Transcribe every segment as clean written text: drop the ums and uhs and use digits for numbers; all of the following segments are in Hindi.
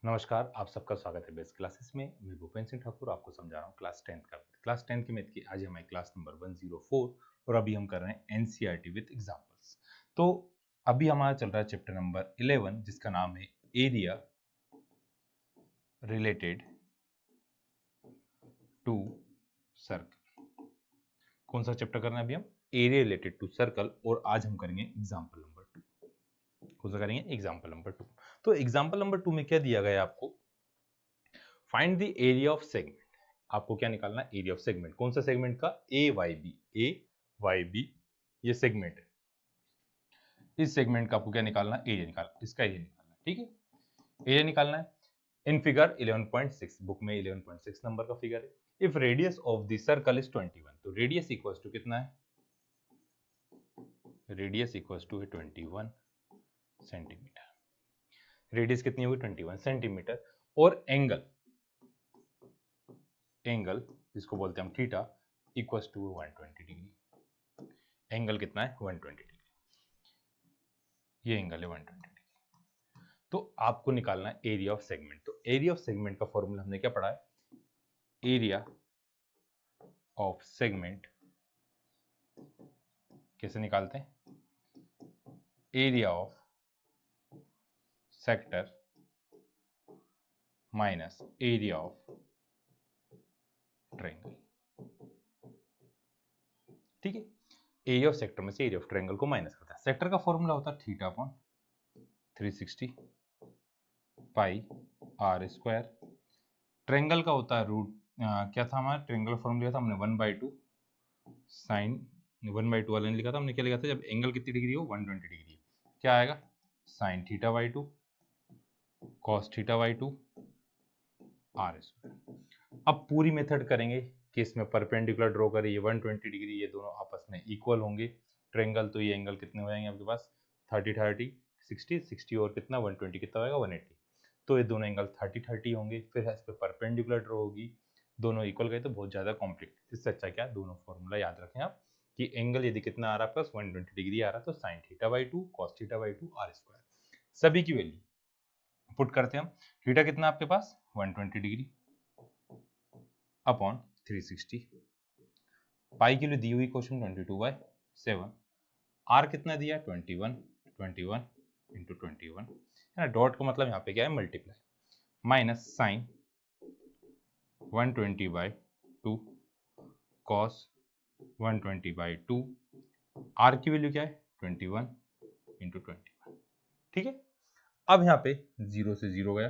नमस्कार, आप सबका स्वागत है बेस्ट क्लासेस में। मैं भूपेंद्र सिंह ठाकुर आपको समझा रहा हूँ क्लास 10 का। क्लास 10 की मैथ की आज हमारी क्लास नंबर 104 और अभी हम कर रहे हैं एनसीईआरटी विद एग्जांपल्स। तो अभी हमारा चल रहा है चैप्टर नंबर 11 जिसका नाम है एरिया रिलेटेड टू सर्कल। कौन सा चैप्टर करना है अभी हम? Area related to circle. और आज हम करेंगे एग्जाम्पल नंबर 2। कौन सा करेंगे? Example number 2। तो एग्जाम्पल नंबर 2 में क्या दिया गया है आपको? Find the area of segment. आपको क्या निकालना है? Area of segment. कौन सा सेगमेंट का? ए वाई बी ये सेगमेंट है। इस सेगमेंट का आपको क्या निकालना है? एरिया निकालना, इसका एरिया निकालना है। ठीक है, एरिया निकालना है। इन फिगर 11.6 बुक में 11.6 नंबर का फिगर है। If radius of the circle is 21, तो रेडियस इक्वल्स टू कितना है? रेडियस इक्वल्स टू है 21 सेंटीमीटर। रेडियस कितनी होगी? 21 सेंटीमीटर। और एंगल जिसको बोलते हैं हम theta equals to 120 degree. Angle कितना है? 120 डिग्री। ये एंगल है 120 डिग्री। तो आपको निकालना है एरिया ऑफ सेगमेंट। तो एरिया ऑफ सेगमेंट का फॉर्मूला हमने क्या पढ़ा है? एरिया ऑफ सेगमेंट कैसे निकालते हैं? Area of sector minus area of triangle. ठीक है, एरिया ऑफ सेक्टर में से एरिया ऑफ ट्रायंगल को माइनस करता है। सेक्टर का फॉर्मूला होता है theta upon 360 pi R square. Triangle का होता है रूट क्या था हमारा? ट्रायंगल फॉर्मूला था हमने 1/2 साइन 1/2 वाला लिखा था हमने। क्या लिखा था? जब एंगल कितनी डिग्री हो? 120 डिग्री। क्या आएगा? Sine theta by 2 cos theta by 2 R square. अब पूरी मेथड करेंगे कि इसमें परपेंडिकुलर ड्रॉ करें। ये 120 डिग्री ये दोनों आपस में इक्वल होंगे। ट्रायंगल तो ये एंगल कितने हो जाएंगे आपके पास? 30 60 60 और कितना 120 कितना होगा? 180। तो ये दोनों एंगल 30 होंगे। फिर इस पे परपेंडिकुलर ड्रॉ होगी। दोनों इक्वल गए तो बहुत ज्यादा कॉम्प्लिकेट। इससे अच्छा क्या? दोनों फॉर्मूला याद रखें आप कि एंगल यदि कितना आ रहा है प्लस 120 डिग्री आ रहा है तो sine theta by 2 cos theta by 2 R square. सभी की वैल्यू पुट करते हैं हम। थीटा कितना आपके पास? 120 डिग्री अपॉन 360। पाई की वैल्यू दी हुई क्वेश्चन 22/7। आर कितना दिया? 21 21 इंटू 21 है ना। डॉट का मतलब यहाँ पे क्या है? Multiply. Minus sine 120/2 cos 120/2। R की वैल्यू क्या है? 21 इंटू 21। ठीक है, अब यहाँ पे 0 से 0 गया,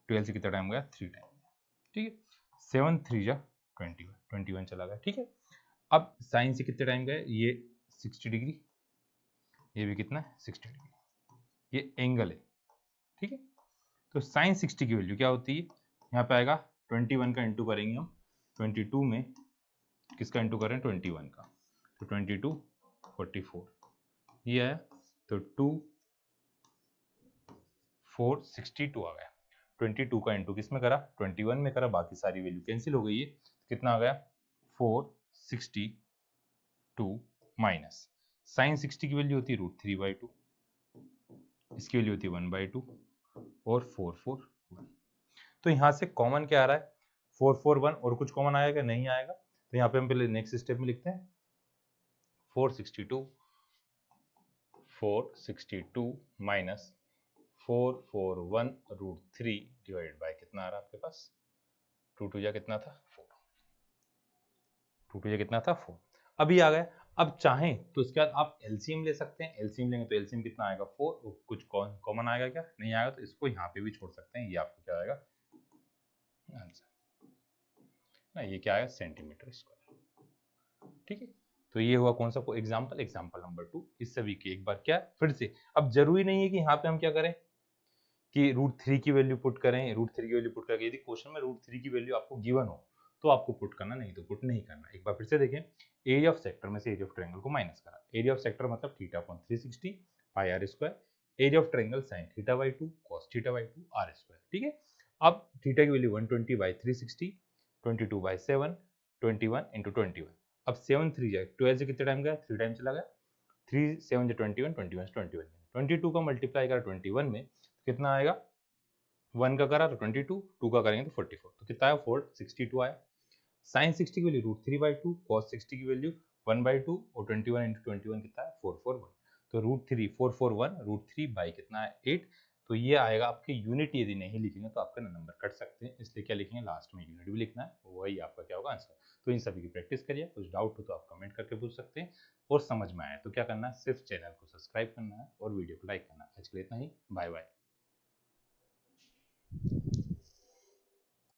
12 से कितना टाइम गया? 3 टाइम। ठीक है, 7 3 जा 21 21 चला गया। ठीक है, अब साइन से कितने टाइम गए? ये 60 डिग्री, ये भी कितना है? 60 डिग्री। ये एंगल है। ठीक है, तो साइन 60 की वैल्यू क्या होती है? यहाँ पे आएगा 21 का इंटू करेंगे हम। 22 में किसका इंटू करें? 21 का, तो 22 44 ये आया। तो 2 4 62 आ गया। 22 का इंटू किस में करा? 21 में करा। बाकी सारी वैल्यू कैंसिल हो गई है। कितना आ गया? 462 माइनस साइन 60 की वैल्यू होती है √3/2, इसकी वैल्यू होती है 1/2 और 441। तो यहाँ से कॉमन क्या आ रहा है? 441 और कुछ कॉमन आएगा? नहीं आएगा। तो यहाँ पे हम पहले नेक्स्ट स्टेप में लिखते हैं 462 माइनस 441 √3 डिवाइडेड बाय कितना आ रहा है आपके पास? 2 2 जा कितना था? 4। 2 2 जा कितना था? 4। अभी आ गया। अब चाहें तो इसके बाद आप एलसीएम ले सकते हैं। एलसीएम लेंगे तो एलसीएम कितना आएगा? 4। कुछ कॉमन आएगा क्या? नहीं आएगा, तो इसको यहाँ पे भी छोड़ सकते हैं। ये आपको क्या आएगा? आंसर ना, ये क्या आएगा? Centimetre square. ठीक है, तो ये हुआ कौन सा एग्जाम्पल? Example number 2। इस सभी की एक बार क्या फिर से, अब जरूरी नहीं है कि यहाँ पे हम क्या करें कि √3 की वैल्यू पुट करें। √3 की वैल्यू पुट करके यदि क्वेश्चन में √3 की वैल्यू आपको गिवन हो तो आपको पुट करना, नहीं तो पुट नहीं करना। एक बार फिर से देखें, एरिया ऑफ सेक्टर में से एरिया ऑफ ट्रायंगल को माइनस करा। एरिया ऑफ सेक्टर मतलब theta upon 360 pi R square. Area of triangle sine theta by 2 cos theta by 2 R square. ठीक है, अब थीटा की वैल्यू 120/360 22/7 21 इंटू 21। अब 7 3 जाए 12 से कितने टाइम गया? 3 टाइम चला गया। 3 7 21 21 21 22 का मल्टीप्लाई करा 21 में कितना आएगा? 1 का करा तो 22, 2 का करेंगे तो 44, तो कितना आया 462 आया। साइन 60 की वैल्यू √3/2, कॉस 60 की वैल्यू 1/2 और 21 इंटू 21 कितना है 441, तो √3 441 √3 बाई कितना है 8, तो ये आएगा आपके यूनिट। यदि नहीं लिखेंगे तो आपका नंबर कट सकते हैं, इसलिए क्या लिखेंगे लास्ट में यूनिट भी लिखना है, वही आपका क्या होगा आंसर। तो इन सभी की प्रैक्टिस करिए, कुछ डाउट हो तो आप कमेंट करके पूछ सकते हैं, और समझ में आए तो क्या करना है, सिर्फ चैनल को सब्सक्राइब करना है और वीडियो को लाइक करना है। आज के लिए इतना ही, बाय बाय।